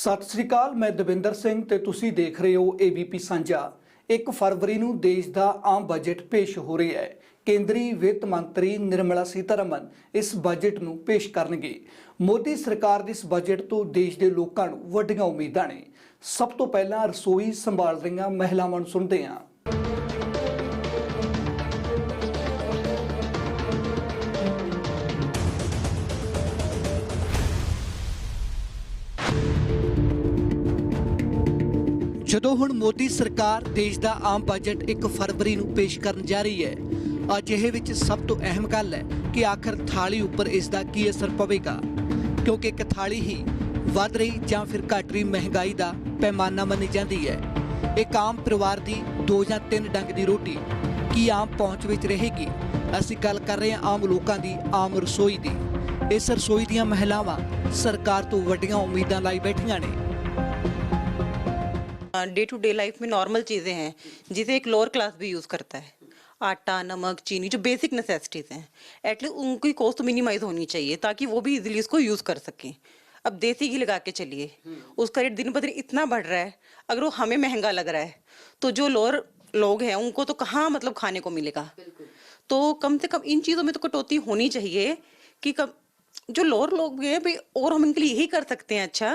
सत श्री अकाल, मैं दविंदर सिंह ते तुसी देख रहे हो ABP साझा। 1 फरवरी ਨੂੰ देश ਦਾ आम बजट पेश हो रही है। केंद्रीय वित्त मंत्री निर्मला सीतारमन इस बजट ਨੂੰ पेश करनगे। मोदी सरकार ਦੇ इस बजट ਤੋਂ देश ਦੇ ਲੋਕਾਂ ਨੂੰ ਵੱਡੀਆਂ ਉਮੀਦਾਂ ਨੇ। ਸਭ ਤੋਂ ਪਹਿਲਾਂ ਰਸੋਈ ਸੰਭਾਲ ਰਹੀਆਂ ਮਹਿਲਾਵਾਂ ਨੂੰ ਸੁਣਦੇ ਹਾਂ। ਜਦੋਂ ਹੁਣ ਮੋਦੀ ਸਰਕਾਰ ਦੇਸ਼ ਦਾ ਆਮ ਬਜਟ 1 ਫਰਵਰੀ ਨੂੰ ਪੇਸ਼ ਕਰਨ ਜਾ ਰਹੀ ਹੈ, ਅਜਿਹੇ ਵਿੱਚ ਸਭ ਤੋਂ ਅਹਿਮ ਗੱਲ ਹੈ ਕਿ ਆਖਰ ਥਾਲੀ ਉੱਪਰ ਇਸ ਦਾ ਕੀ ਅਸਰ ਪਵੇਗਾ, ਕਿਉਂਕਿ ਇੱਕ ਥਾਲੀ ਹੀ ਵੱਧ ਰਹੀ ਜਾਂ ਫਿਰ ਘਟ ਰਹੀ ਮਹਿੰਗਾਈ ਦਾ ਪੈਮਾਨਾ ਮੰਨੀ ਜਾਂਦੀ ਹੈ। ਇੱਕ ਆਮ ਪਰਿਵਾਰ ਦੀ 2 ਜਾਂ 3 ਡੰਗ ਦੀ ਰੋਟੀ ਕੀ ਆਮ ਪਹੁੰਚ ਵਿੱਚ ਰਹੇਗੀ। ਅਸੀਂ ਗੱਲ ਕਰ ਰਹੇ ਹਾਂ ਆਮ ਲੋਕਾਂ ਦੀ ਆਮ ਰਸੋਈ ਦੀ। ਇਸ ਰਸੋਈ ਦੀਆਂ ਮਹਿਲਾਵਾਂ ਸਰਕਾਰ ਤੋਂ ਵੱਡੀਆਂ ਉਮੀਦਾਂ ਲਾਈ ਬੈਠੀਆਂ ਨੇ। डे टू डे लाइफ में नॉर्मल चीज़ें हैं जिसे एक लोअर क्लास भी यूज़ करता है। आटा, नमक, चीनी, जो बेसिक नेसेसिटीज़ हैं, एटलीस्ट उनकी कॉस्ट मिनिमाइज होनी चाहिए ताकि वो भी इजीली इसको यूज़ कर सकें। अब देसी घी लगा के चलिए, उसका रेट दिन ब दिन इतना बढ़ रहा है, अगर वो हमें महंगा लग रहा है तो जो लोअर लोग हैं उनको तो कहाँ मतलब खाने को मिलेगा। तो कम से कम इन चीज़ों में तो कटौती होनी चाहिए कि जो लोअर लोग हैं भाई, और हम इनके लिए यही कर सकते हैं अच्छा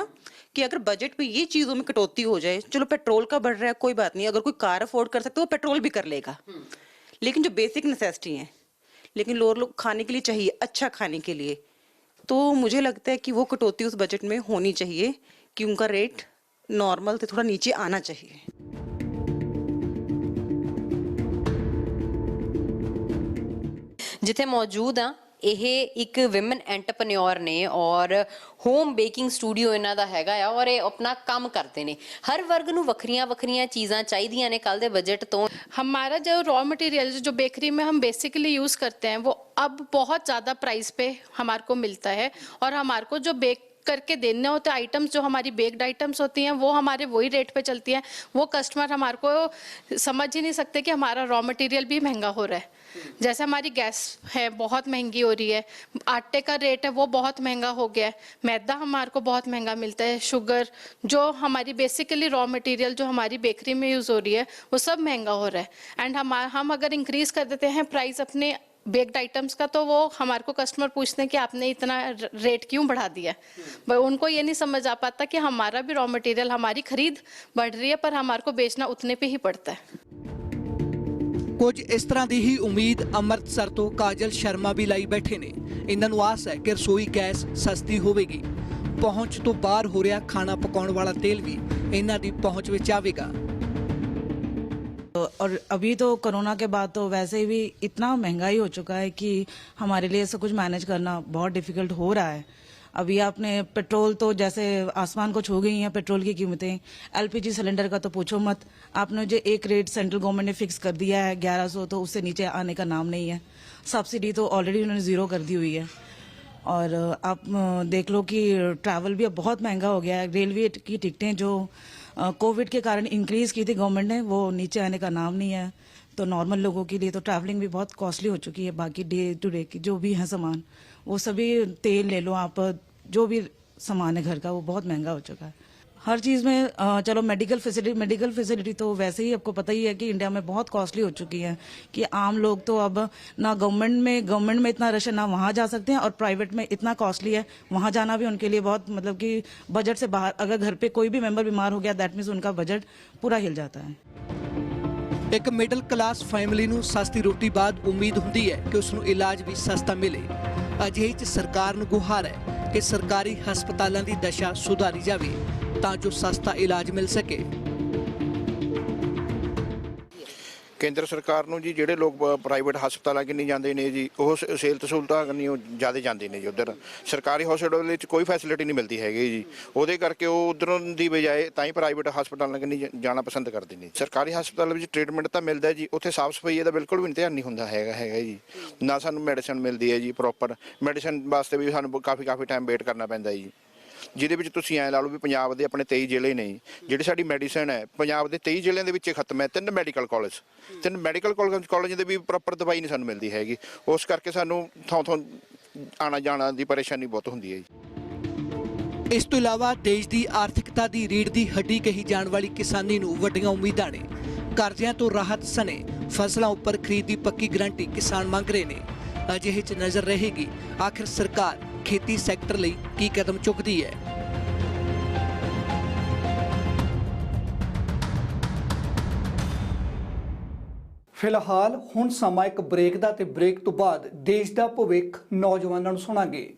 कि अगर बजट पे ये चीज़ों में कटौती हो जाए। चलो पेट्रोल का बढ़ रहा है, कोई बात नहीं, अगर कोई कार अफोर्ड कर सकते हो वो पेट्रोल भी कर लेगा, लेकिन जो बेसिक नेसेसिटी है, लेकिन लोअर लोग खाने के लिए चाहिए, अच्छा खाने के लिए, तो मुझे लगता है कि वो कटौती उस बजट में होनी चाहिए कि उनका रेट नॉर्मल से थोड़ा नीचे आना चाहिए। जिथे मौजूद हाँ ਇਹ ਇੱਕ ਵਿਮਨ ਐਂਟਰਪ੍ਰੈਨਿਓਰ ਨੇ और ਹੋਮ ਬੇਕਿੰਗ ਸਟੂਡੀਓ ਇਹਨਾਂ ਦਾ ਹੈਗਾ ਆ और ਇਹ ਆਪਣਾ ਕੰਮ ਕਰਦੇ ਨੇ। हर वर्ग ਨੂੰ ਵੱਖਰੀਆਂ ਵੱਖਰੀਆਂ ਚੀਜ਼ਾਂ ਚਾਹੀਦੀਆਂ ਨੇ ਕੱਲ ਦੇ बजट ਤੋਂ। हमारा जो रॉ मटेरियल जो बेकरी में हम बेसिकली यूज़ करते हैं वो अब बहुत ज़्यादा प्राइस पे हमारे को मिलता है, और हमारे को जो बेक करके देने होते आइटम्स, जो हमारी बेक्ड आइटम्स होती हैं वो हमारे वही रेट पे चलती हैं। वो कस्टमर हमारे को समझ ही नहीं सकते कि हमारा रॉ मटेरियल भी महंगा हो रहा है। जैसे हमारी गैस है बहुत महंगी हो रही है, आटे का रेट है वो बहुत महंगा हो गया है, मैदा हमारे को बहुत महंगा मिलता है, शुगर, जो हमारी बेसिकली रॉ मटेरियल जो हमारी बेकरी में यूज़ हो रही है वो सब महंगा हो रहा है। एंड हम अगर इंक्रीज़ कर देते हैं प्राइस अपने बेक्ड आइटम्स का तो वो हमारे को कस्टमर पूछते हैं कि आपने इतना रेट क्यों बढ़ा दिया। उनको ये नहीं समझ आ पाता कि हमारा भी रॉ मटेरियल, हमारी खरीद बढ़ रही है पर हमारे को बेचना उतने पे ही पड़ता है। ਕੁਝ ਇਸ ਤਰ੍ਹਾਂ ਦੀ ਹੀ ਉਮੀਦ ਅੰਮ੍ਰਿਤਸਰ ਤੋਂ ਕਾਜਲ ਸ਼ਰਮਾ ਵੀ ਲਾਈ ਬੈਠੇ ਨੇ। ਇਹਨਾਂ ਨੂੰ ਆਸ ਹੈ ਕਿ ਰਸੋਈ ਗੈਸ ਸਸਤੀ ਹੋਵੇਗੀ। ਪਹੁੰਚ ਤੋਂ ਬਾਹਰ ਹੋ ਰਿਹਾ ਖਾਣਾ ਪਕਾਉਣ ਵਾਲਾ ਤੇਲ ਵੀ ਇਹਨਾਂ ਦੀ ਪਹੁੰਚ ਵਿੱਚ ਆਵੇਗਾ। और अभी तो कोरोना के बाद तो वैसे भी इतना महंगाई हो चुका है कि हमारे लिए सब कुछ मैनेज करना बहुत डिफिकल्ट हो रहा है। अभी आपने पेट्रोल तो जैसे आसमान को छू गई हैं पेट्रोल की कीमतें। LPG सिलेंडर का तो पूछो मत, आपने जो एक रेट सेंट्रल गवर्नमेंट ने फिक्स कर दिया है 1100, तो उससे नीचे आने का नाम नहीं है। सब्सिडी तो ऑलरेडी उन्होंने ज़ीरो कर दी हुई है। और आप देख लो कि ट्रैवल भी अब बहुत महंगा हो गया है। रेलवे की टिकटें जो कोविड के कारण इंक्रीज़ की थी गवर्नमेंट ने, वो नीचे आने का नाम नहीं है। तो नॉर्मल लोगों के लिए तो ट्रैवलिंग भी बहुत कॉस्टली हो चुकी है। बाकी डे टू डे की जो भी है सामान, वो सभी तेल ले लो आप, जो भी सामान है घर का वो बहुत महंगा हो चुका है। हर चीज़ में चलो मेडिकल फैसिलिटी तो वैसे ही आपको पता ही है कि इंडिया में बहुत कॉस्टली हो चुकी है कि आम लोग तो अब ना गवर्नमेंट में इतना रश है, ना वहाँ जा सकते हैं, और प्राइवेट में इतना कॉस्टली है, वहाँ जाना भी उनके लिए बहुत मतलब कि बजट से बाहर। अगर घर पे कोई भी मेंबर बीमार हो गया दैट मीन्स उनका बजट पूरा हिल जाता है। ਇੱਕ ਮਿਡਲ ਕਲਾਸ ਫੈਮਿਲੀ ਨੂੰ ਸਸਤੀ ਰੋਟੀ ਬਾਅਦ ਉਮੀਦ ਹੁੰਦੀ ਹੈ ਕਿ ਉਸ ਨੂੰ ਇਲਾਜ ਵੀ ਸਸਤਾ ਮਿਲੇ। ਅਜਿਹੇ 'ਚ ਸਰਕਾਰ ਨੂੰ ਗੁਹਾਰ ਹੈ ਕਿ ਸਰਕਾਰੀ ਹਸਪਤਾਲਾਂ ਦੀ ਦਸ਼ਾ ਸੁਧਾਰੀ ਜਾਵੇ ਤਾਂ ਜੋ ਸਸਤਾ ਇਲਾਜ ਮਿਲ ਸਕੇ। ਕੇਂਦਰ ਸਰਕਾਰ ਨੂੰ ਜੀ ਜਿਹੜੇ ਲੋਕ ਪ੍ਰਾਈਵੇਟ ਹਸਪਤਾਲਾਂ ਕਿ ਨਹੀਂ ਜਾਂਦੇ ਨੇ ਜੀ, ਉਹ ਸਿਹਤ ਸਹੂਲਤਾਂ ਕਰਨੀ ਉਹ ਜ਼ਿਆਦਾ ਜਾਂਦੇ ਨੇ ਜੀ। ਉੱਧਰ ਸਰਕਾਰੀ ਹਸਪਤਾਲ ਵਿੱਚ ਕੋਈ ਫੈਸਿਲਿਟੀ ਨਹੀਂ ਮਿਲਦੀ ਹੈਗੀ ਜੀ, ਉਹਦੇ ਕਰਕੇ ਉਹ ਉੱਧਰੋਂ ਦੀ ਬਜਾਏ ਤਾਂ ਹੀ ਪ੍ਰਾਈਵੇਟ ਹਸਪਤਾਲਾਂ ਕਿ ਨਹੀਂ ਜਾਣਾ ਪਸੰਦ ਕਰਦੇ ਨੇ। ਸਰਕਾਰੀ ਹਸਪਤਾਲ ਵਿੱਚ ਟ੍ਰੀਟਮੈਂਟ ਤਾਂ ਮਿਲਦਾ ਜੀ, ਉੱਥੇ ਸਾਫ਼ ਸਫਾਈ ਦਾ ਬਿਲਕੁਲ ਵੀ ਧਿਆਨ ਨਹੀਂ ਹੁੰਦਾ ਹੈਗਾ ਜੀ। ਨਾ ਸਾਨੂੰ ਮੈਡੀਸਨ ਮਿਲਦੀ ਹੈ ਜੀ, ਪ੍ਰੋਪਰ ਮੈਡੀਸਨ ਵਾਸਤੇ ਵੀ ਸਾਨੂੰ ਕਾਫੀ ਟਾਈਮ ਵੇਟ ਕਰਨਾ ਪੈਂਦਾ ਜੀ। ਜਿਹਦੇ ਵਿੱਚ ਤੁਸੀਂ ਐਂ ਲਾ ਲਓ ਵੀ ਪੰਜਾਬ ਦੇ ਆਪਣੇ 23 ਜ਼ਿਲ੍ਹੇ ਨੇ, ਜਿਹੜੀ ਸਾਡੀ ਮੈਡੀਸਨ ਹੈ ਪੰਜਾਬ ਦੇ 23 ਜ਼ਿਲ੍ਹਿਆਂ ਦੇ ਵਿੱਚ ਖਤਮ ਹੈ। 3 ਮੈਡੀਕਲ ਕਾਲਜ ਦੇ ਵੀ ਪ੍ਰੋਪਰ ਦਵਾਈ ਨਹੀਂ ਸਾਨੂੰ ਮਿਲਦੀ ਹੈਗੀ। ਉਸ ਕਰਕੇ ਸਾਨੂੰ ਥਾਂ ਆਉਣਾ ਜਾਣਾ ਦੀ ਪਰੇਸ਼ਾਨੀ ਬਹੁਤ ਹੁੰਦੀ ਹੈ ਜੀ। ਇਸ ਤੋਂ ਇਲਾਵਾ ਦੇਸ਼ ਦੀ ਆਰਥਿਕਤਾ ਦੀ ਰੀੜ੍ਹ ਦੀ ਹੱਡੀ ਕਹੀ ਜਾਣ ਵਾਲੀ ਕਿਸਾਨੀ ਨੂੰ ਵੱਡੀਆਂ ਉਮੀਦਾਂ ਨੇ। ਕਰਜ਼ਿਆਂ ਤੋਂ ਰਾਹਤ ਸਣੇ ਫਸਲਾਂ ਉੱਪਰ ਖਰੀਦ ਦੀ ਪੱਕੀ ਗਰੰਟੀ ਕਿਸਾਨ ਮੰਗ ਰਹੇ ਨੇ। ਅਜਿਹੇ 'ਚ ਨਜ਼ਰ ਰਹੇਗੀ ਆਖਿਰ ਸਰਕਾਰ ਖੇਤੀ ਸੈਕਟਰ ਲਈ ਕੀ ਕਦਮ ਚੁੱਕਦੀ ਹੈ। ਫਿਲਹਾਲ ਹੁਣ ਸਮਾਂ ਇੱਕ ਬ੍ਰੇਕ ਦਾ ਤੇ ਬ੍ਰੇਕ ਤੋਂ ਬਾਅਦ ਦੇਸ਼ ਦਾ ਭਵਿੱਖ ਨੌਜਵਾਨਾਂ ਨੂੰ ਸੁਣਾਂਗੇ।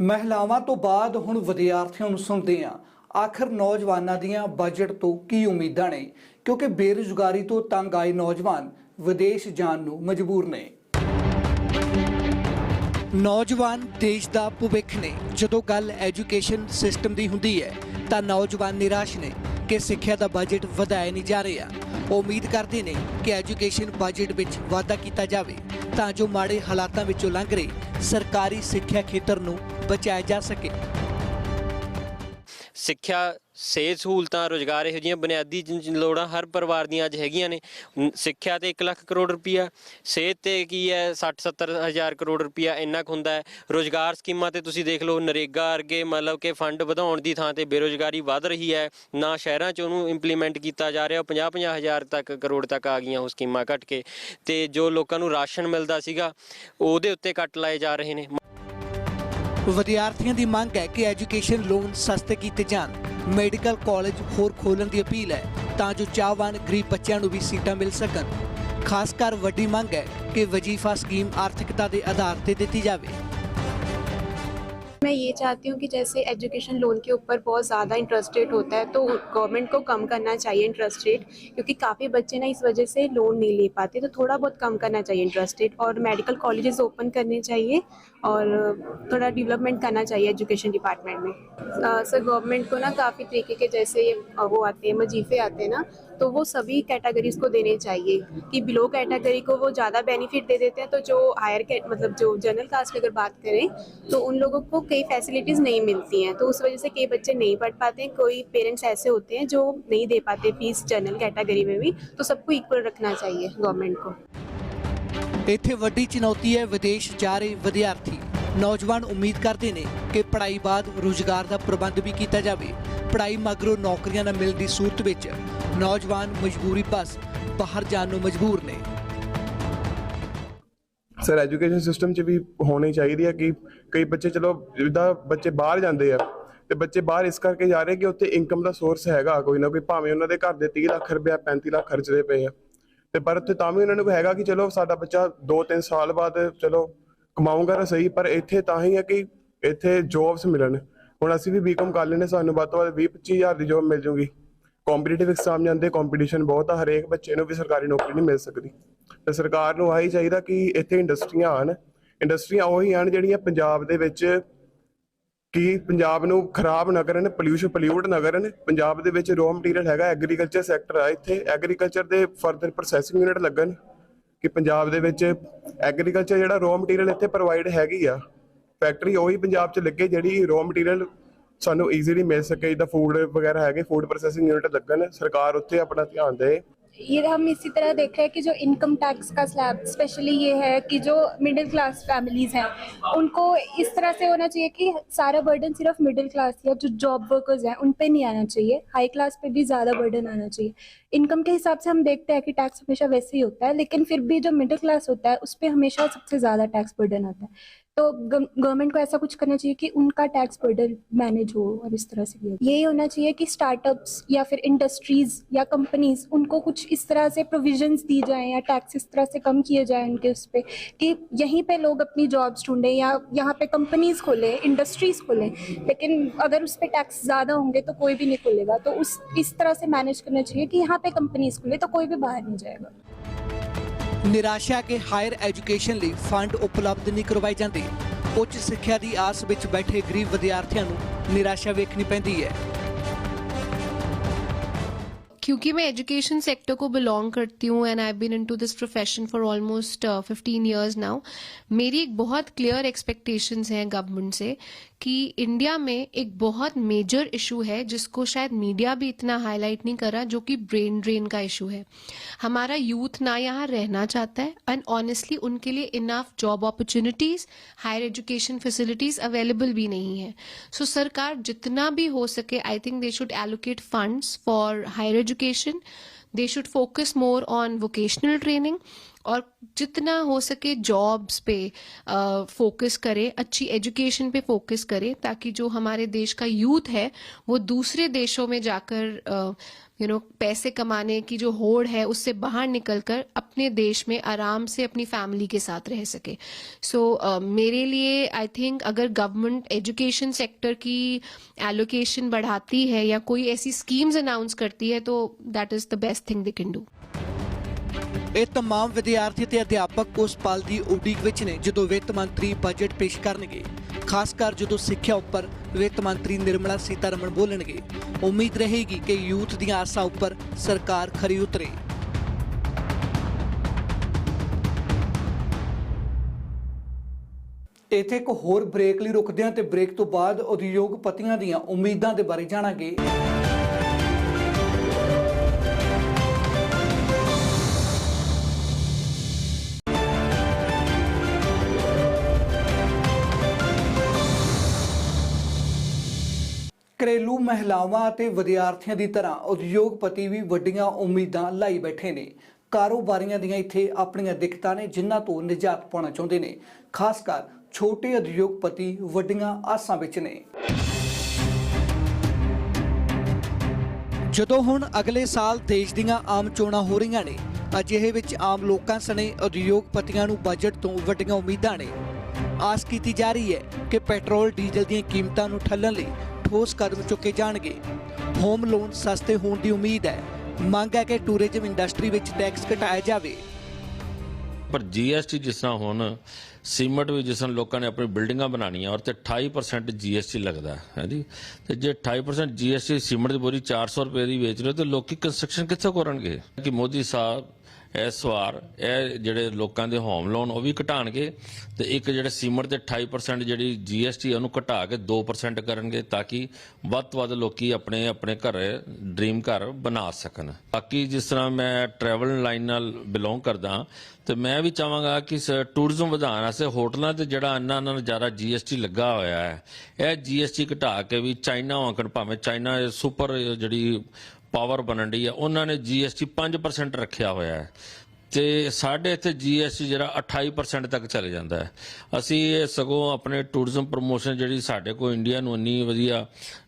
ਮਹਿਲਾਵਾਂ ਤੋਂ ਬਾਅਦ ਹੁਣ ਵਿਦਿਆਰਥੀਆਂ ਨੂੰ ਸੁਣਦੇ ਹਾਂ। ਆਖਰ ਨੌਜਵਾਨਾਂ ਦੀਆਂ ਬਜਟ ਤੋਂ ਕੀ ਉਮੀਦਾਂ ਨੇ, ਕਿਉਂਕਿ ਬੇਰੁਜ਼ਗਾਰੀ ਤੋਂ ਤੰਗ ਆਏ ਨੌਜਵਾਨ ਵਿਦੇਸ਼ ਜਾਣ ਨੂੰ ਮਜਬੂਰ ਨੇ। ਨੌਜਵਾਨ ਦੇਸ਼ ਦਾ ਭਵਿੱਖ ਨੇ। ਜਦੋਂ ਗੱਲ ਐਜੂਕੇਸ਼ਨ ਸਿਸਟਮ ਦੀ ਹੁੰਦੀ ਹੈ ਤਾਂ ਨੌਜਵਾਨ ਨਿਰਾਸ਼ ਨੇ ਕਿ ਸਿੱਖਿਆ ਦਾ ਬਜਟ ਵਧਾਇਆ ਨਹੀਂ ਜਾ ਰਿਹਾ। ਉਹ ਉਮੀਦ ਕਰਦੇ ਨੇ ਕਿ ਐਜੂਕੇਸ਼ਨ ਬਜਟ ਵਿੱਚ ਵਾਧਾ ਕੀਤਾ ਜਾਵੇ ਤਾਂ ਜੋ ਮਾੜੇ ਹਾਲਾਤਾਂ ਵਿੱਚੋਂ ਲੰਘ ਰਹੇ ਸਰਕਾਰੀ ਸਿੱਖਿਆ ਖੇਤਰ ਨੂੰ ਬਚਾਇਆ ਜਾ ਸਕੇ। ਸਿੱਖਿਆ, ਸਿਹਤ ਸਹੂਲਤਾਂ, ਰੁਜ਼ਗਾਰ ਇਹੋ ਜਿਹੀਆਂ ਬੁਨਿਆਦੀ ਲੋੜਾਂ ਹਰ ਪਰਿਵਾਰ ਦੀਆਂ ਅੱਜ ਹੈਗੀਆਂ ਨੇ। ਸਿੱਖਿਆ ਤੇ 1 ਲੱਖ ਕਰੋੜ ਰੁਪਈਆ, ਸਿਹਤ ਤੇ ਕੀ ਹੈ 60-70 ਹਜ਼ਾਰ ਕਰੋੜ ਰੁਪਈਆ ਇੰਨਾ ਕੁ ਹੁੰਦਾ ਹੈ। ਰੁਜ਼ਗਾਰ ਸਕੀਮਾਂ ਤੇ ਤੁਸੀਂ ਦੇਖ ਲਓ, ਨਰੇਗਾ ਵਰਗੇ ਮਤਲਬ ਕਿ ਫੰਡ ਵਧਾਉਣ ਦੀ ਥਾਂ ਤੇ ਬੇਰੁਜ਼ਗਾਰੀ ਵੱਧ ਰਹੀ ਹੈ। ਨਾ ਸ਼ਹਿਰਾਂ 'ਚ ਉਹਨੂੰ ਇੰਪਲੀਮੈਂਟ ਕੀਤਾ ਜਾ ਰਿਹਾ। 50-50 ਹਜ਼ਾਰ ਤੱਕ ਕਰੋੜ ਤੱਕ ਆ ਗਈਆਂ ਉਹ ਸਕੀਮਾਂ ਘੱਟ ਕੇ, ਤੇ ਜੋ ਲੋਕਾਂ ਨੂੰ ਰਾਸ਼ਨ ਮਿਲਦਾ ਸੀਗਾ ਉਹਦੇ ਉੱਤੇ ਕੱਟ ਲਾਏ ਜਾ ਰਹੇ ਨੇ। ਵਿਦਿਆਰਥੀਆਂ ਦੀ ਮੰਗ ਹੈ ਕਿ ਐਜੂਕੇਸ਼ਨ ਲੋਨ ਸਸਤੇ ਕੀਤੇ ਜਾਣ। ਮੈਡੀਕਲ ਕਾਲਜ ਹੋਰ ਖੋਲ੍ਹਣ ਦੀ ਅਪੀਲ ਹੈ ਤਾਂ ਜੋ ਚਾਹਵਾਨ ਗਰੀਬ ਬੱਚਿਆਂ ਨੂੰ ਵੀ ਸੀਟਾਂ ਮਿਲ ਸਕਣ। ਖਾਸ ਕਰ ਵੱਡੀ ਮੰਗ ਹੈ ਕਿ ਵਜ਼ੀਫਾ ਸਕੀਮ ਆਰਥਿਕਤਾ ਦੇ ਆਧਾਰ ਤੇ ਦਿੱਤੀ ਜਾਵੇ। मैं ये चाहती हूँ कि जैसे एजुकेशन लोन के ऊपर बहुत ज़्यादा इंटरेस्ट रेट होता है तो गवर्नमेंट को कम करना चाहिए इंटरेस्ट रेट, क्योंकि काफ़ी बच्चे ना इस वजह से लोन नहीं ले पाते, तो थोड़ा बहुत कम करना चाहिए इंटरेस्ट रेट। और मेडिकल कॉलेजेस ओपन करने चाहिए और थोड़ा डेवलपमेंट करना चाहिए एजुकेशन डिपार्टमेंट में। सर गवर्नमेंट को ना काफ़ी तरीके के जैसे वो आते हैं वजीफ़े आते हैं ना, तो वो सभी कैटेगरीज को देने चाहिए कि बिलो कैटेगरी को वो ज़्यादा बेनिफिट दे देते हैं, तो जो हायर मतलब जो जनरल कास्ट की अगर बात करें तो उन लोगों को कई फैसिलिटीज़ नहीं मिलती हैं, तो उस वजह से कई बच्चे नहीं पढ़ पाते हैं। कोई पेरेंट्स ऐसे होते हैं जो नहीं दे पाते फीस जनरल कैटेगरी में भी, तो सबको इक्वल रखना चाहिए गवर्नमेंट को। ਇੱਥੇ ਵੱਡੀ ਚੁਣੌਤੀ ਹੈ ਵਿਦੇਸ਼ ਜਾ ਰਹੇ ਵਿਦਿਆਰਥੀ। ਨੌਜਵਾਨ ਉਮੀਦ ਕਰਦੇ ਨੇ ਕਿ ਪੜ੍ਹਾਈ ਬਾਅਦ ਰੁਜ਼ਗਾਰ ਦਾ ਪ੍ਰਬੰਧ ਵੀ ਕੀਤਾ ਜਾਵੇ। ਪੜ੍ਹਾਈ ਮਗਰੋਂ ਨੌਕਰੀਆਂ ਨਾ ਮਿਲਣ ਦੀ ਸੂਰਤ ਵਿੱਚ ਨੌਜਵਾਨ ਮਜਬੂਰੀ ਬਸ ਬਾਹਰ ਜਾਣ ਨੂੰ ਮਜਬੂਰ ਨੇ। ਸਰ ਐਜੂਕੇਸ਼ਨ ਸਿਸਟਮ 'ਚ ਵੀ ਹੋਣੀ ਚਾਹੀਦੀ ਹੈ ਕਿ ਕਈ ਬੱਚੇ ਚਲੋ ਜਿੱਦਾਂ ਬੱਚੇ ਬਾਹਰ ਜਾਂਦੇ ਆ ਤੇ ਬੱਚੇ ਬਾਹਰ ਇਸ ਕਰਕੇ ਜਾ ਰਹੇ ਕਿ ਉੱਥੇ ਇਨਕਮ ਦਾ ਸੋਰਸ ਹੈਗਾ ਕੋਈ ਨਾ ਕੋਈ, ਭਾਵੇਂ ਉਹਨਾਂ ਦੇ ਘਰ ਦੇ 30 ਲੱਖ ਰੁਪਇਆ 35 ਲੱਖ ਖਰਚਦੇ ਪਏ ਆ ਤੇ ਪਰ ਉੱਥੇ ਤਾਂ ਵੀ ਉਹਨਾਂ ਨੂੰ ਹੈਗਾ ਕਿ ਚਲੋ ਸਾਡਾ ਬੱਚਾ 2-3 ਸਾਲ ਬਾਅਦ ਚਲੋ ਕਮਾਊਂਗਾ ਤਾਂ ਸਹੀ, ਪਰ ਇੱਥੇ ਤਾਂ ਹੀ ਹੈ ਕਿ ਇੱਥੇ ਜੋਬਸ ਮਿਲਣ। ਹੁਣ ਅਸੀਂ ਵੀ ਬੀਕਾਮ ਕਰ ਲੈਣੇ, ਸਾਨੂੰ ਵੱਧ ਤੋਂ ਵੱਧ 20-25 ਹਜ਼ਾਰ ਦੀ ਜੋਬ ਮਿਲ ਜੂਗੀ। ਕੰਪੀਟੀਟਿਵ ਐਗਜ਼ਾਮ ਜਾਂਦੇ, ਕੰਪੀਟੀਸ਼ਨ ਬਹੁਤ ਆ, ਹਰੇਕ ਬੱਚੇ ਨੂੰ ਵੀ ਸਰਕਾਰੀ ਨੌਕਰੀ ਨਹੀਂ ਮਿਲ ਸਕਦੀ। ਤੇ ਸਰਕਾਰ ਨੂੰ ਆਹੀ ਚਾਹੀਦਾ ਕਿ ਇੱਥੇ ਇੰਡਸਟਰੀਆਂ ਆਉਣ। ਇੰਡਸਟਰੀਆਂ ਉਹੀ ਆਉਣ ਜਿਹੜੀਆਂ ਪੰਜਾਬ ਦੇ ਵਿੱਚ ਕਿ ਪੰਜਾਬ ਨੂੰ ਖਰਾਬ ਨਾ ਕਰਨ, ਪੋਲਿਊਟ ਨਾ ਕਰਨ। ਪੰਜਾਬ ਦੇ ਵਿੱਚ ਰੋ ਮਟੀਰੀਅਲ ਹੈਗਾ, ਐਗਰੀਕਲਚਰ ਸੈਕਟਰ ਆ, ਇੱਥੇ ਐਗਰੀਕਲਚਰ ਦੇ ਫਰਦਰ ਪ੍ਰੋਸੈਸਿੰਗ ਯੂਨਿਟ ਲੱਗਣ ਕਿ ਪੰਜਾਬ ਦੇ ਵਿੱਚ ਐਗਰੀਕਲਚਰ ਜਿਹੜਾ ਰੋ ਮਟੀਰੀਅਲ ਇੱਥੇ ਪ੍ਰੋਵਾਈਡ ਹੈਗੀ ਆ, ਫੈਕਟਰੀ ਉਹੀ ਪੰਜਾਬ 'ਚ ਲੱਗੇ ਜਿਹੜੀ ਰੋ ਮਟੀਰੀਅਲ ਸਾਨੂੰ ਈਜ਼ੀਲੀ ਮਿਲ ਸਕੇ। ਜਿੱਦਾਂ ਫੂਡ ਵਗੈਰਾ ਹੈਗੇ, ਫੂਡ ਪ੍ਰੋਸੈਸਿੰਗ ਯੂਨਿਟ ਲੱਗਣ, ਸਰਕਾਰ ਉੱਥੇ ਆਪਣਾ ਧਿਆਨ ਦੇ। ये हम इसी तरह देख रहे हैं कि जो इनकम टैक्स का स्लैब स्पेशली ये है कि जो मिडिल क्लास फैमिलीज़ हैं उनको इस तरह से होना चाहिए कि सारा बर्डन सिर्फ मिडिल क्लास या जो जॉब वर्कर्स हैं उन पे नहीं आना चाहिए, हाई क्लास पे भी ज़्यादा बर्डन आना चाहिए। इनकम के हिसाब से हम देखते हैं कि टैक्स हमेशा वैसे ही होता है, लेकिन फिर भी जो मिडिल क्लास होता है उस पर हमेशा सबसे ज़्यादा टैक्स बर्डन आता है। तो गवर्नमेंट को ऐसा कुछ करना चाहिए कि उनका टैक्स बर्डन मैनेज हो और इस तरह से भी यही होना चाहिए कि स्टार्टअप्स या फिर इंडस्ट्रीज़ या कंपनीज़ उनको कुछ इस तरह से प्रोविजंस दी जाएं या टैक्स इस तरह से कम किए जाएं उनके उस पर कि यहीं पे लोग अपनी जॉब्स ढूंढें या यहाँ पे कंपनीज़ खोलें, इंडस्ट्रीज़ खोलें। लेकिन अगर उस पर टैक्स ज़्यादा होंगे तो कोई भी नहीं खोलेगा, तो इस तरह से मैनेज करना चाहिए कि यहाँ पे कंपनीज़ खुले तो कोई भी बाहर नहीं जाएगा। ਨਿਰਾਸ਼ਾ ਕਿ ਹਾਇਰ ਐਜੂਕੇਸ਼ਨ ਲਈ ਫੰਡ ਉਪਲਬਧ ਨਹੀਂ ਕਰਵਾਏ ਜਾਂਦੇ। ਉੱਚ ਸਿੱਖਿਆ ਦੀ ਆਸ ਵਿੱਚ ਬੈਠੇ ਗਰੀਬ ਵਿਦਿਆਰਥੀਆਂ ਨੂੰ ਨਿਰਾਸ਼ਾ ਵੇਖਣੀ ਪੈਂਦੀ ਹੈ। क्योंकि मैं एजुकेशन सेक्टर को बिलोंग करती हूँ and I been into this profession for almost 15 years now, मेरी एक बहुत क्लियर एक्सपेक्टेशंस हैं गवर्नमेंट से कि इंडिया में एक बहुत मेजर इशू है जिसको शायद मीडिया भी इतना हाईलाइट नहीं कर रहा, जो कि ब्रेन ड्रेन का इशू है। हमारा यूथ ना यहाँ रहना चाहता है एंड ऑनेस्टली उनके लिए enough job opportunities, higher education facilities available भी नहीं है। सो सरकार जितना भी हो सके, I think they should allocate funds for higher education, they should focus more on vocational training और जितना हो सके जॉब्स पे फोकस करे, अच्छी एजुकेशन पे फोकस करे, ताकि जो हमारे देश का यूथ है वो दूसरे देशों में जाकर पैसे कमाने की जो होड़ है उससे बाहर निकलकर अपने देश में आराम से अपनी फैमिली के साथ रह सके। सो मेरे लिए आई थिंक अगर गवर्नमेंट एजुकेशन सेक्टर की एलोकेशन बढ़ाती है या कोई ऐसी स्कीम्स अनाउंस करती है तो that is the best thing they can do. ਇਹ तमाम विद्यार्थी ਤੇ अध्यापक उस पल की उड़ीक विच ने ਜਦੋਂ ਵਿੱਤ ਮੰਤਰੀ बजट पेश करनगे, खासकर ਜਦੋਂ सिक्ख्या उपर ਵਿੱਤ मंत्री निर्मला सीतारमण बोलणगे। उम्मीद रहेगी कि यूथ ਦੀਆਂ ਆਸਾਂ उपर सरकार खरी उतरे। ਇੱਥੇ ਇੱਕ ਹੋਰ ਬ੍ਰੇਕ ਲਈ ਰੁਕਦੇ ਹਾਂ ਤੇ ਬ੍ਰੇਕ ਤੋਂ ਬਾਅਦ ਉਦਯੋਗਪਤੀਆਂ ਦੀਆਂ ਉਮੀਦਾਂ ਦੇ ਬਾਰੇ ਜਾਣਾਂਗੇ। ਘਰੇਲੂ ਮਹਿਲਾਵਾਂ ਅਤੇ ਵਿਦਿਆਰਥੀਆਂ ਦੀ ਤਰ੍ਹਾਂ ਉਦਯੋਗਪਤੀ ਵੀ ਵੱਡੀਆਂ ਉਮੀਦਾਂ ਲਾਈ ਬੈਠੇ ਨੇ। ਕਾਰੋਬਾਰੀਆਂ ਦੀਆਂ ਇੱਥੇ ਆਪਣੀਆਂ ਦਿੱਕਤਾਂ ਨੇ ਜਿਨ੍ਹਾਂ ਤੋਂ ਨਿਜਾਤ ਪਾਉਣਾ ਚਾਹੁੰਦੇ ਨੇ। ਖਾਸ ਕਰ ਛੋਟੇ ਉਦਯੋਗਪਤੀ ਵੱਡੀਆਂ ਆਸਾਂ ਵਿੱਚ ਨੇ। ਜਦੋਂ ਹੁਣ ਅਗਲੇ ਸਾਲ ਦੇਸ਼ ਦੀਆਂ ਆਮ ਚੋਣਾਂ ਹੋ ਰਹੀਆਂ ਨੇ, ਅਜਿਹੇ ਵਿੱਚ ਆਮ ਲੋਕਾਂ ਸਣੇ ਉਦਯੋਗਪਤੀਆਂ ਨੂੰ ਬਜਟ ਤੋਂ ਵੱਡੀਆਂ ਉਮੀਦਾਂ ਨੇ। ਆਸ ਕੀਤੀ ਜਾ ਰਹੀ ਹੈ ਕਿ ਪੈਟਰੋਲ ਡੀਜ਼ਲ ਦੀਆਂ ਕੀਮਤਾਂ ਨੂੰ ਠੱਲਣ ਲਈ ठोस कदम चुके जाएंगे। होम लोन सस्ते होने की उम्मीद है। मांग है कि टूरिज्म इंडस्ट्री में टैक्स घटाया जाए। पर GST जिस तरह हुण सीमेंट भी जिस तरह लोगों ने अपनी बिल्डिंगां बनानियां और 28% GST लगता है जी, तो जे 28% GST सीमेंट की बोरी 400 रुपए की बेच रहे हो तो लोग कंस्ट्रक्शन कित्थों करनगे? कि मोदी साहब इस वार ਇਹ ਜਿਹੜੇ ਲੋਕਾਂ ਦੇ ਹੋਮ ਲੋਨ ਉਹ ਵੀ ਘਟਾਣਗੇ ਤੇ ਇੱਕ ਜਿਹੜੇ ਸੀਮੈਂਟ ਤੇ 28% ਜਿਹੜੀ GST ਉਹਨੂੰ ਘਟਾ ਕੇ 2% ਕਰਨਗੇ ਤਾਂ ਕਿ ਵੱਧ ਤੋਂ ਵੱਧ ਲੋਕੀ ਆਪਣੇ ਆਪਣੇ ਘਰ ਡ੍ਰੀਮ ਘਰ ਬਣਾ ਸਕਣ। ਬਾਕੀ ਜਿਸ ਤਰ੍ਹਾਂ ਮੈਂ ਟਰੈਵਲ ਲਾਈਨ ਨਾਲ ਬਿਲੋਂਗ ਕਰਦਾ ਤੇ ਮੈਂ ਵੀ ਚਾਹਾਂਗਾ ਕਿ ਟੂਰਿਜ਼ਮ ਵਧਾਉਣ ਵਾਸਤੇ ਹੋਟਲਾਂ ਤੇ ਜਿਹੜਾ ਇੰਨਾ ਜ਼ਿਆਦਾ GST ਲੱਗਾ ਹੋਇਆ ਹੈ, ਇਹ GST ਘਟਾ ਕੇ ਵੀ ਚਾਈਨਾ ਵਾਂਗਣ, ਭਾਵੇਂ ਚਾਈਨਾ ਸੁਪਰ ਜਿਹੜੀ ਪਾਵਰ ਬਣਨ ਦੀ ਹੈ, ਉਹਨਾਂ ਨੇ GST 5% ਰੱਖਿਆ ਹੋਇਆ ਹੈ ਤੇ ਸਾਡੇ ਇੱਥੇ GST ਜਿਹੜਾ 28% ਤੱਕ ਚਲੇ ਜਾਂਦਾ ਹੈ। ਅਸੀਂ ਇਹ ਸਗੋਂ ਆਪਣੇ ਟੂਰਿਜ਼ਮ ਪ੍ਰਮੋਸ਼ਨ ਜਿਹੜੀ ਸਾਡੇ ਕੋਲ ਇੰਡੀਆ ਨੂੰ ਇੰਨੀ ਵਧੀਆ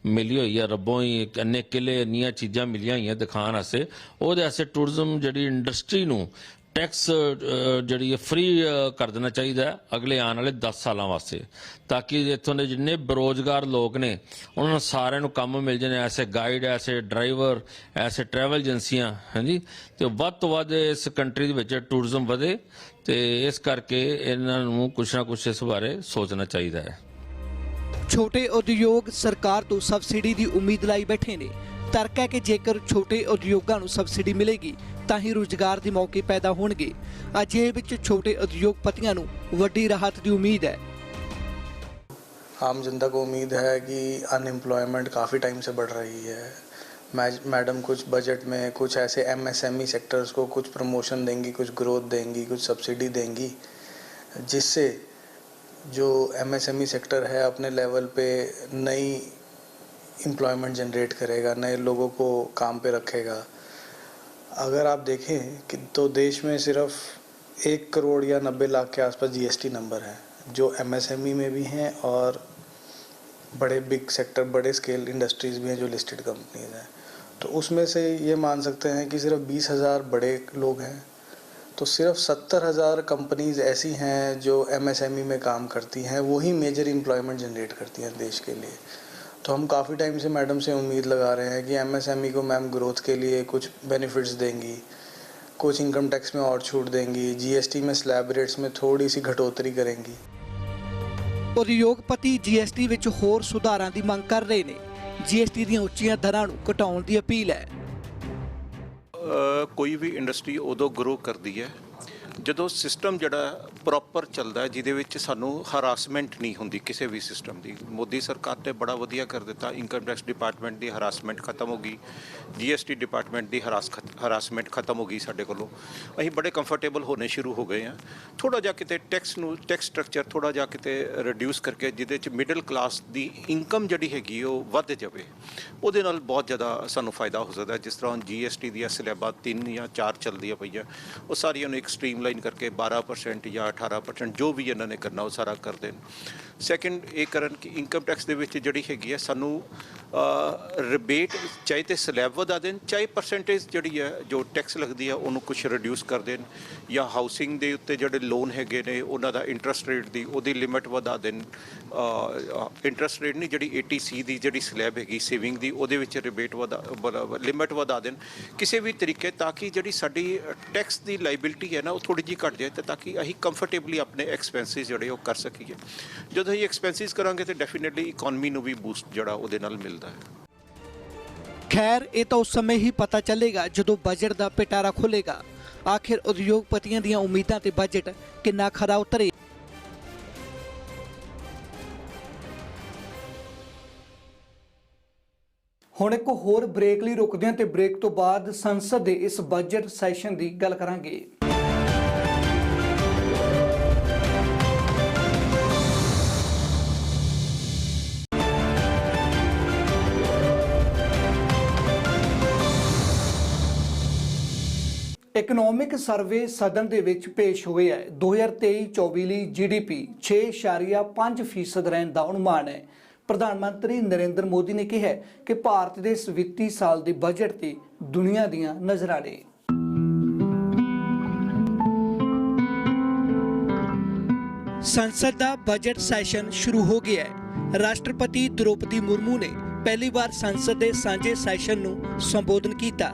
ਮਿਲੀ ਹੋਈ ਹੈ, ਰੱਬੋਂ ਹੀ ਇੰਨੇ ਕਿਲੇ ਇੰਨੀਆਂ ਚੀਜ਼ਾਂ ਮਿਲੀਆਂ ਹੋਈਆਂ ਦਿਖਾਉਣ ਵਾਸਤੇ, ਉਹਦੇ ਵਾਸਤੇ ਟੂਰਿਜ਼ਮ ਜਿਹੜੀ ਇੰਡਸਟਰੀ ਨੂੰ टैक्स जी फ्री कर देना चाहिए अगले आने वाले 10 सालों वास्ते, ताकि इतों के जिन्ने बेरोजगार लोग ने उन्होंने सारे काम मिल जाए। ऐसे गाइड, ऐसे ड्राइवर, ऐसे ट्रैवल एजेंसियां हैं जी, तो वध तो वध इस कंट्री के टूरिज्म वधे, तो इस करके इन्होंने कुछ ना कुछ इस बारे सोचना चाहिए है। छोटे उद्योग सरकार तो सबसिडी की उम्मीद लाई बैठे ने। तर्क है कि जेकर छोटे उद्योगों को सबसिडी मिलेगी ਤਾਂ ਹੀ ਰੁਜ਼ਗਾਰ ਦੇ ਮੌਕੇ ਪੈਦਾ ਹੋਣਗੇ। ਅਜਿਹੇ ਵਿੱਚ ਛੋਟੇ ਉਦਯੋਗਪਤੀਆਂ ਨੂੰ ਵੱਡੀ ਰਾਹਤ ਦੀ ਉਮੀਦ ਹੈ। आम जनता को उम्मीद है कि अनएम्प्लॉयमेंट काफ़ी टाइम से बढ़ रही है। मैडम कुछ बजट में कुछ ऐसे MSME सेक्टर्स को कुछ प्रमोशन देंगी, कुछ ग्रोथ देंगी, कुछ सब्सिडी देंगी, जिससे जो MSME सेक्टर है अपने लेवल पे नई एम्प्लॉयमेंट जनरेट करेगा, नए लोगों को काम पे रखेगा। अगर आप देखें कि तो देश में सिर्फ 1 करोड़ या 90 लाख के आसपास GST नंबर है जो MSME में भी हैं और बड़े बिग सेक्टर, बड़े स्केल इंडस्ट्रीज़ भी हैं जो लिस्टेड कंपनीज हैं। तो उसमें से ये मान सकते हैं कि सिर्फ 20,000 बड़े लोग हैं, तो सिर्फ 70,000 कंपनीज ऐसी हैं जो MSME में काम करती हैं, वही मेजर एम्प्लॉयमेंट जनरेट करती हैं देश के लिए। तो हम काफ़ी टाइम से मैडम से उम्मीद लगा रहे हैं कि MSME को मैम ग्रोथ के लिए कुछ बेनिफिट्स देंगी, कुछ इनकम टैक्स में और छूट देंगी, GST में स्लैब रेट्स में थोड़ी सी घटोतरी करेंगी। ਉਦਯੋਗਪਤੀ GST ਵਿੱਚ ਹੋਰ ਸੁਧਾਰਾਂ ਦੀ ਮੰਗ ਕਰ ਰਹੇ ਨੇ। GST ਦੀਆਂ ਉੱਚੀਆਂ ਦਰਾਂ ਨੂੰ ਘਟਾਉਣ ਦੀ ਅਪੀਲ ਹੈ। ਕੋਈ ਵੀ ਇੰਡਸਟਰੀ ਉਦੋਂ ਗਰੋ ਕਰਦੀ ਹੈ ਜਦੋਂ ਸਿਸਟਮ ਜਿਹੜਾ ਪ੍ਰੋਪਰ ਚੱਲਦਾ ਹੈ, ਜਿਹਦੇ ਵਿੱਚ ਸਾਨੂੰ ਹਰਾਸਮੈਂਟ ਨਹੀਂ ਹੁੰਦੀ ਕਿਸੇ ਵੀ ਸਿਸਟਮ ਦੀ। ਮੋਦੀ ਸਰਕਾਰ ਨੇ ਬੜਾ ਵਧੀਆ ਕਰ ਦਿੱਤਾ, ਇਨਕਮ ਟੈਕਸ ਡਿਪਾਰਟਮੈਂਟ ਦੀ ਹਰਾਸਮੈਂਟ ਖਤਮ ਹੋ ਗਈ, GST ਡਿਪਾਰਟਮੈਂਟ ਦੀ ਹਰਾਸਮੈਂਟ ਖਤਮ ਹੋ ਗਈ ਸਾਡੇ ਕੋਲੋਂ। ਅਸੀਂ ਬੜੇ ਕੰਫਰਟੇਬਲ ਹੋਣੇ ਸ਼ੁਰੂ ਹੋ ਗਏ ਹਾਂ। ਥੋੜ੍ਹਾ ਜਿਹਾ ਕਿਤੇ ਟੈਕਸ ਸਟਰਕਚਰ ਥੋੜ੍ਹਾ ਜਿਹਾ ਕਿਤੇ ਰਿਡਿਊਸ ਕਰਕੇ, ਜਿਹਦੇ 'ਚ ਮਿਡਲ ਕਲਾਸ ਦੀ ਇਨਕਮ ਜਿਹੜੀ ਹੈਗੀ ਉਹ ਵੱਧ ਜਾਵੇ, ਉਹਦੇ ਨਾਲ ਬਹੁਤ ਜ਼ਿਆਦਾ ਸਾਨੂੰ ਫਾਇਦਾ ਹੋ ਸਕਦਾ। ਜਿਸ ਤਰ੍ਹਾਂ GST ਦੀਆਂ ਸਲੈਬਾਂ 3 ਜਾਂ 4 ਚੱਲਦੀਆਂ ਪਈਆਂ, ਉਹ ਸਾਰੀਆਂ ਨੂੰ ਇੱਕ ਸਟ੍ਰੀਮਲਾਈਨ ਕਰਕੇ 12% ਜਾਂ 18% ਜੋ ਵੀ ਇਹਨਾਂ ਨੇ ਕਰਨਾ ਉਹ ਸਾਰਾ ਕਰ ਦੇਣ। ਸੈਕਿੰਡ ਇਹ ਕਰਨ ਕਿ ਇਨਕਮ ਟੈਕਸ ਦੇ ਵਿੱਚ ਜਿਹੜੀ ਹੈਗੀ ਹੈ ਸਾਨੂੰ ਰਿਬੇਟ ਚਾਹੇ ਤੇ ਸਲੈਬ ਵਧਾ ਦੇਣ, ਚਾਹੇ ਪਰਸੈਂਟੇਜ ਜਿਹੜੀ ਹੈ ਜੋ ਟੈਕਸ ਲੱਗਦੀ ਹੈ ਉਹਨੂੰ ਕੁਝ ਰਿਡਿਊਸ ਕਰ ਦੇਣ, ਜਾਂ ਹਾਊਸਿੰਗ ਦੇ ਉੱਤੇ ਜਿਹੜੇ ਲੋਨ ਹੈਗੇ ਨੇ ਉਹਨਾਂ ਦਾ ਇੰਟਰਸਟ ਰੇਟ ਦੀ ਉਹਦੀ ਲਿਮਿਟ ਵਧਾ ਦੇਣ। ਇੰਟਰਸਟ ਰੇਟ ਨਹੀਂ, ਜਿਹੜੀ 80C ਦੀ ਜਿਹੜੀ ਸਲੈਬ ਹੈਗੀ ਸੇਵਿੰਗ ਦੀ, ਉਹਦੇ ਵਿੱਚ ਰਿਬੇਟ ਲਿਮਿਟ ਵਧਾ ਦੇਣ ਕਿਸੇ ਵੀ ਤਰੀਕੇ, ਤਾਂ ਕਿ ਜਿਹੜੀ ਸਾਡੀ ਟੈਕਸ ਦੀ ਲਾਇਬਿਲਿਟੀ ਹੈ ਨਾ ਉਹ ਥੋੜ੍ਹੀ ਜਿਹੀ ਘਟ ਜਾਏ, ਤੇ ਤਾਂ ਕਿ ਅਸੀਂ ਕੰਫਰਟੇਬਲੀ ਆਪਣੇ ਐਕਸਪੈਂਸਿਸ ਜਿਹੜੇ ਉਹ ਕਰ ਸਕੀਏ। ਜਦੋਂ ਅਸੀਂ ਐਕਸਪੈਂਸਿਸ ਕਰਾਂਗੇ ਤਾਂ ਡੈਫੀਨੇਟਲੀ ਇਕਨੋਮੀ ਨੂੰ ਵੀ ਬੂਸਟ ਜਿਹੜਾ ਉਹਦੇ ਨਾਲ ਮਿਲਦਾ ਹੈ। ਖੈਰ ਇਹ ਤਾਂ ਉਸ ਸਮੇਂ ਹੀ ਪਤਾ ਚੱਲੇਗਾ ਜਦੋਂ ਬਜਟ ਦਾ ਪਿਟਾਰਾ ਖੁੱਲੇਗਾ। ਆਖਿਰ ਉਦਯੋਗਪਤੀਆਂ ਦੀਆਂ ਉਮੀਦਾਂ ਤੇ ਬਜਟ ਕਿੰਨਾ ਖਰਾ ਉਤਰੇ। ਹੁਣ ਇੱਕ ਹੋਰ ਬ੍ਰੇਕ ਲਈ ਰੁਕਦੇ ਹਾਂ ਤੇ ਬ੍ਰੇਕ ਤੋਂ ਬਾਅਦ ਸੰਸਦ ਦੇ ਇਸ ਬਜਟ ਸੈਸ਼ਨ ਦੀ ਗੱਲ ਕਰਾਂਗੇ। ਇਕਨੋਮਿਕ ਸਰਵੇ ਸਦਨ ਦੇ ਵਿੱਚ ਪੇਸ਼ ਹੋਇਆ ਹੈ। 2023-24 ਲਈ GDP 6.5% ਰਹਿਣ ਦਾ ਅਨੁਮਾਨ ਹੈ। ਪ੍ਰਧਾਨ ਮੰਤਰੀ ਨਰਿੰਦਰ ਮੋਦੀ ਨੇ ਕਿਹਾ ਕਿ ਭਾਰਤ ਦੇ ਇਸ ਵਿੱਤੀ ਸਾਲ ਦੇ ਬਜਟ ਤੇ ਦੁਨੀਆ ਦੀਆਂ ਨਜ਼ਰਾਂ ਨੇ। ਸੰਸਦ ਦਾ ਬਜਟ ਸੈਸ਼ਨ ਸ਼ੁਰੂ ਹੋ ਗਿਆ ਹੈ। ਰਾਸ਼ਟਰਪਤੀ ਦ੍ਰੋਪਦੀ ਮੁਰਮੂ ਨੇ ਪਹਿਲੀ ਵਾਰ ਸੰਸਦ ਦੇ ਸਾਂਝੇ ਸੈਸ਼ਨ ਨੂੰ ਸੰਬੋਧਨ ਕੀਤਾ।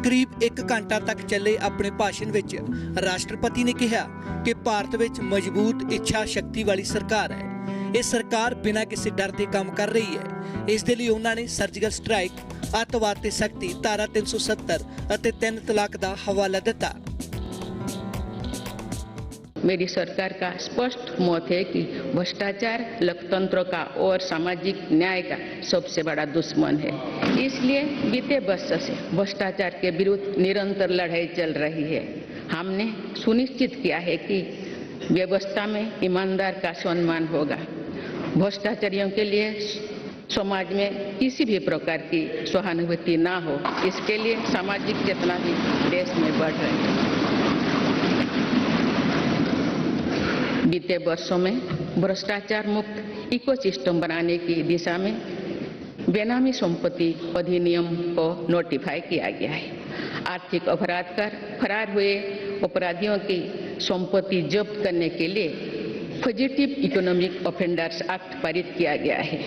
ਕਰੀਬ 1 ਘੰਟਾ ਤੱਕ ਚੱਲੇ ਆਪਣੇ ਭਾਸ਼ਣ ਵਿੱਚ ਰਾਸ਼ਟਰਪਤੀ ਨੇ ਕਿਹਾ ਕਿ ਭਾਰਤ ਵਿੱਚ ਮਜ਼ਬੂਤ ਇੱਛਾ ਸ਼ਕਤੀ ਵਾਲੀ ਸਰਕਾਰ ਹੈ। ਇਹ ਸਰਕਾਰ ਬਿਨਾਂ ਕਿਸੇ ਡਰ ਦੇ ਕੰਮ ਕਰ ਰਹੀ ਹੈ। ਇਸ ਦੇ ਲਈ ਉਹਨਾਂ ਨੇ ਸਰਜੀਕਲ ਸਟ੍ਰਾਈਕ, ਅੱਤਵਾਦ ਤੇ ਸਖਤੀ, ਧਾਰਾ 370 ਅਤੇ 3 ਤਲਾਕ ਦਾ ਹਵਾਲਾ ਦਿੱਤਾ। मेरी सरकार का स्पष्ट मत है कि भ्रष्टाचार लोकतंत्र का और सामाजिक न्याय का सबसे बड़ा दुश्मन है। इसलिए बीते वर्ष से भ्रष्टाचार के विरुद्ध निरंतर लड़ाई चल रही है। हमने सुनिश्चित किया है कि व्यवस्था में ईमानदार का सम्मान होगा। भ्रष्टाचारियों के लिए समाज में किसी भी प्रकार की सहानुभूति ना हो, इसके लिए सामाजिक चेतना भी देश में बढ़ रही है। बीते वर्षों में भ्रष्टाचार मुक्त इकोसिस्टम बनाने की दिशा में बेनामी संपत्ति अधिनियम को नोटिफाई किया गया है। आर्थिक अपराध कर फरार हुए अपराधियों की संपत्ति जब्त करने के लिए फजिटिव इकोनॉमिक ऑफेंडर्स एक्ट पारित किया गया है।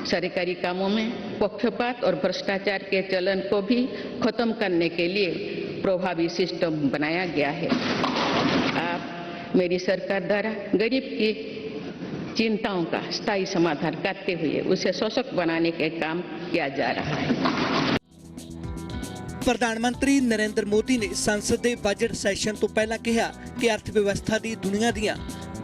सरकारी कामों में पक्षपात और भ्रष्टाचार के चलन को भी खत्म करने के लिए प्रभावी सिस्टम बनाया गया है। आप मेरी सरकार द्वारा गरीब की चिंताओं का स्थायी समाधान करते हुए उसे सशक्त बनाने के काम किया जा रहा है। ਪ੍ਰਧਾਨ ਮੰਤਰੀ ਨਰਿੰਦਰ ਮੋਦੀ ਨੇ ਸੰਸਦ ਦੇ ਬਜਟ ਸੈਸ਼ਨ ਤੋਂ ਪਹਿਲਾਂ ਕਿਹਾ ਕਿ ਅਰਥ ਵਿਵਸਥਾ ਦੀ ਦੁਨੀਆ ਦੀਆਂ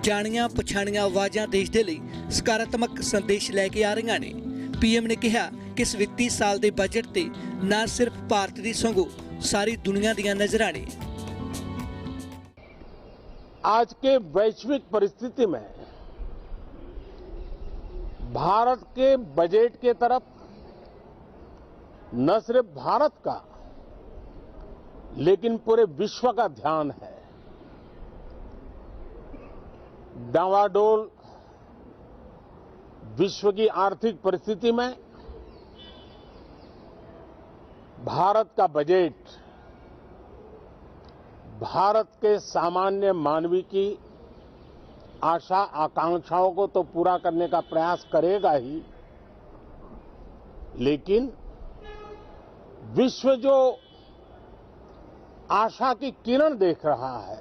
ਜਾਣੀਆਂ ਪਛਾਣੀਆਂ ਆਵਾਜ਼ਾਂ ਦੇਸ਼ ਦੇ ਲਈ ਸਕਾਰਾਤਮਕ ਸੰਦੇਸ਼ ਲੈ ਕੇ ਆ ਰਹੀਆਂ ਨੇ। PM ਨੇ ਕਿਹਾ ਕਿ ਇਸ ਵਿੱਤੀ ਸਾਲ ਦੇ ਬਜਟ ਤੇ ਨਾ ਸਿਰਫ ਭਾਰਤ ਦੀ ਸਗੋਂ ਸਾਰੀ ਦੁਨੀਆ ਦੀਆਂ ਨਜ਼ਰਾਂ ਨੇ। आज के वैश्विक परिस्थिति में भारत के बजट के तरफ न सिर्फ भारत का लेकिन पूरे विश्व का ध्यान है। डावाडोल विश्व की आर्थिक परिस्थिति में भारत का बजट भारत के सामान्य मानवी की आशा आकांक्षाओं को तो पूरा करने का प्रयास करेगा ही, लेकिन विश्व जो आशा की किरण देख रहा है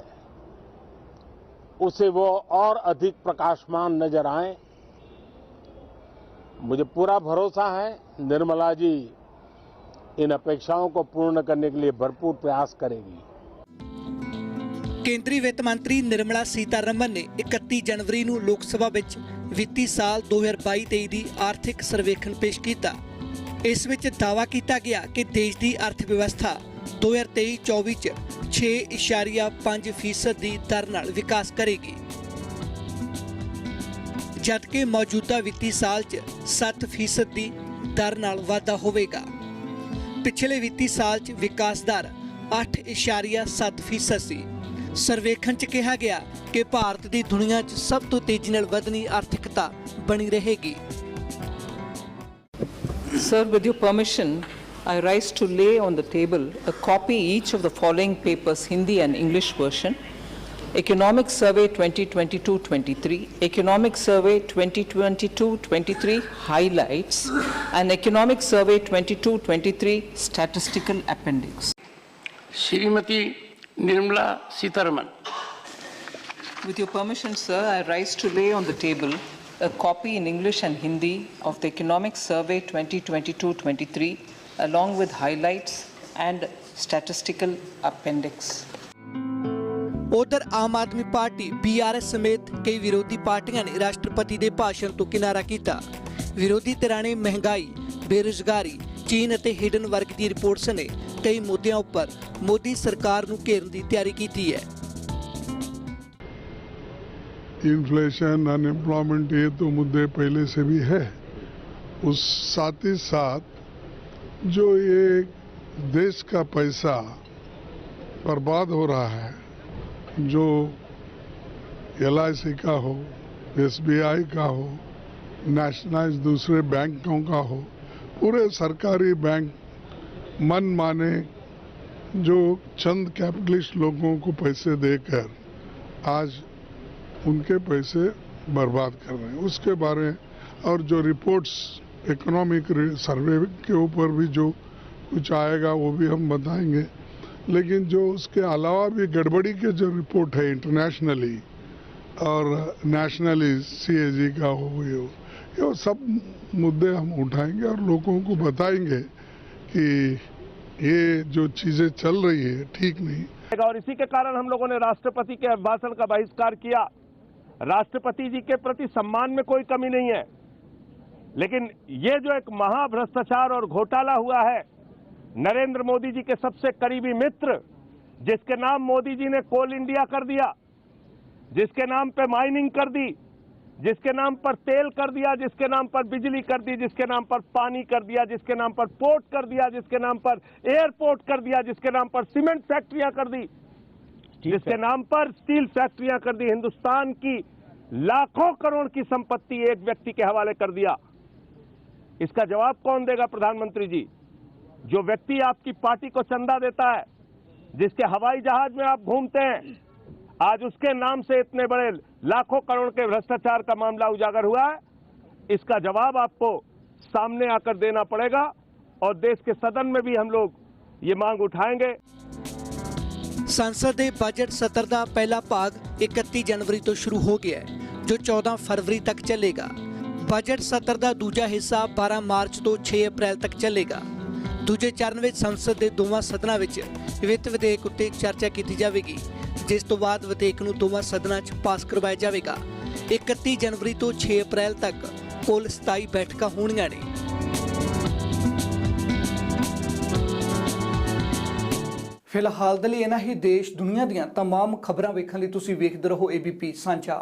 उसे वो और अधिक प्रकाशमान नजर आए। मुझे पूरा भरोसा है निर्मला जी इन अपेक्षाओं को पूर्ण करने के लिए भरपूर प्रयास करेगी। ਕੇਂਦਰੀ ਵਿੱਤ ਮੰਤਰੀ ਨਿਰਮਲਾ ਸੀਤਾਰਮਨ ਨੇ 31 ਜਨਵਰੀ ਨੂੰ ਲੋਕ ਸਭਾ ਵਿੱਚ ਵਿੱਤੀ ਸਾਲ 2022-23 ਦੀ ਆਰਥਿਕ ਸਰਵੇਖਣ ਪੇਸ਼ ਕੀਤਾ। ਇਸ ਵਿੱਚ ਦਾਅਵਾ ਕੀਤਾ ਗਿਆ ਕਿ ਦੇਸ਼ ਦੀ ਅਰਥ ਵਿਵਸਥਾ 2023-24 ਚ 6.5% ਦੀ ਦਰ ਨਾਲ ਵਿਕਾਸ ਕਰੇਗੀ, ਜਦਕਿ ਮੌਜੂਦਾ ਵਿੱਤੀ ਸਾਲ ਚ 7% ਦੀ ਦਰ ਨਾਲ ਵਾਧਾ ਹੋਵੇਗਾ। ਪਿਛਲੇ ਵਿੱਤੀ ਸਾਲ ਚ ਵਿਕਾਸ ਦਰ 8.7% ਸੀ। ਸਰਵੇਖਣ ਚ ਕਿਹਾ ਗਿਆ ਕਿ ਭਾਰਤ ਦੀ ਦੁਨੀਆ ਚ ਸਭ ਤੋਂ ਤੇਜ਼ੀ ਨਾਲ ਵਧਣੀ ਆਰਥਿਕਤਾ ਬਣੀ ਰਹੇਗੀ। Sir, with your permission, I rise to lay on the table a copy each of the following papers, Hindi and English version. Economic Survey 2022-23, Economic Survey 2022-23 Highlights, and Economic Survey 22-23 Statistical Appendix. Shrimati Nirmala Sitharaman. With your permission, sir, I rise to lay on the table a copy in English and Hindi of the Economic Survey 2022-23 along with highlights and statistical appendix. ਉਧਰ Aam Aadmi party BRS ਸਮੇਤ ਕਈ ਵਿਰੋਧੀ ਪਾਰਟੀਆਂ ਨੇ ਰਾਸ਼ਟਰਪਤੀ ਦੇ ਭਾਸ਼ਣ ਤੋਂ ਕਿਨਾਰਾ ਕੀਤਾ। ਵਿਰੋਧੀ ਧਿਰਾਂ ਨੇ ਮਹਿੰਗਾਈ, ਬੇਰੁਜ਼ਗਾਰੀ, ਚੀਨ ਅਤੇ ਹਿਡਨ ਵਰਗ ਦੀ ਰਿਪੋਰਟਸ ਨੇ ਕਈ ਮੁੱਦਿਆਂ ਉੱਪਰ ਮੋਦੀ ਸਰਕਾਰ ਨੂੰ ਘੇਰਨ ਦੀ ਤਿਆਰੀ ਕੀਤੀ ਹੈ। इन्फ्लेशन, अनएम्प्लॉयमेंट, ये तो मुद्दे पहले से भी है। उस साथ ही साथ जो ये देश का पैसा बर्बाद हो रहा है, जो LIC का हो, SBI का हो, नेशनलाइज दूसरे बैंकों का हो, पूरे सरकारी बैंक मन माने जो चंद कैपिटलिस्ट लोगों को पैसे देकर आज उनके पैसे बर्बाद कर रहे हैं, उसके बारे और जो रिपोर्ट्स इकोनॉमिक सर्वे के ऊपर भी जो कुछ आएगा वो भी हम बताएंगे। लेकिन जो उसके अलावा भी गड़बड़ी के जो रिपोर्ट है इंटरनेशनली और नेशनली CAG का हो, ये सब मुद्दे हम उठाएंगे और लोगों को बताएंगे कि ये जो चीज़ें चल रही है ठीक नहीं। और इसी के कारण हम लोगों ने राष्ट्रपति के अभिभाषण का बहिष्कार किया। राष्ट्रपति जी के प्रति सम्मान में कोई कमी नहीं है, लेकिन ये जो एक महाभ्रष्टाचार और घोटाला हुआ है, नरेंद्र मोदी जी के सबसे करीबी मित्र जिसके नाम मोदी जी ने कोल इंडिया कर दिया, जिसके नाम पे माइनिंग कर दी, जिसके नाम पर तेल कर दिया, जिसके नाम पर बिजली कर दी, जिसके नाम पर पानी कर दिया, जिसके नाम पर पोर्ट कर दिया, जिसके नाम पर एयरपोर्ट कर दिया, जिसके नाम पर सीमेंट फैक्ट्रियां कर दी, जिसके नाम पर स्टील फैक्ट्रियां कर दी, हिंदुस्तान की लाखों करोड़ की संपत्ति एक व्यक्ति के हवाले कर दिया। इसका जवाब कौन देगा प्रधानमंत्री जी? जो व्यक्ति आपकी पार्टी को चंदा देता है, जिसके हवाई जहाज में आप घूमते हैं, आज उसके नाम से इतने बड़े लाखों करोड़ के भ्रष्टाचार का मामला उजागर हुआ है। इसका जवाब आपको सामने आकर देना पड़ेगा और देश के सदन में भी हम लोग ये मांग उठाएंगे। ਸੰਸਦ ਦੇ ਬਜਟ ਸੱਤਰ ਦਾ ਪਹਿਲਾ ਭਾਗ 31 ਜਨਵਰੀ ਤੋਂ ਸ਼ੁਰੂ ਹੋ ਗਿਆ ਹੈ, ਜੋ 14 ਫਰਵਰੀ ਤੱਕ ਚੱਲੇਗਾ। ਬਜਟ ਸੱਤਰ ਦਾ ਦੂਜਾ ਹਿੱਸਾ 12 ਮਾਰਚ ਤੋਂ 6 ਅਪ੍ਰੈਲ ਤੱਕ ਚੱਲੇਗਾ। ਦੂਜੇ ਚਰਨ ਵਿੱਚ ਸੰਸਦ ਦੇ ਦੋਵਾਂ ਸਦਨਾਂ ਵਿੱਚ ਵਿੱਤ ਵਿਧੇਇਕ ਉੱਤੇ ਚਰਚਾ ਕੀਤੀ ਜਾਵੇਗੀ, ਜਿਸ ਤੋਂ ਬਾਅਦ ਵਿਧੇਇਕ ਨੂੰ ਦੋਵਾਂ ਸਦਨਾਂ 'ਚ ਪਾਸ ਕਰਵਾਇਆ ਜਾਵੇਗਾ। 31 ਜਨਵਰੀ ਤੋਂ 6 ਅਪ੍ਰੈਲ ਤੱਕ ਕੁੱਲ 27 ਬੈਠਕਾਂ ਹੋਣੀਆਂ ਨੇ। ਫਿਲਹਾਲ ਦੇ ਲਈ ਇਹਨਾਂ ਹੀ ਦੇਸ਼ ਦੁਨੀਆ ਦੀਆਂ तमाम ਖਬਰਾਂ ਵੇਖਣ ਲਈ ਤੁਸੀਂ ਵੇਖਦੇ ਰਹੋ ABP ਸਾਂਝਾ।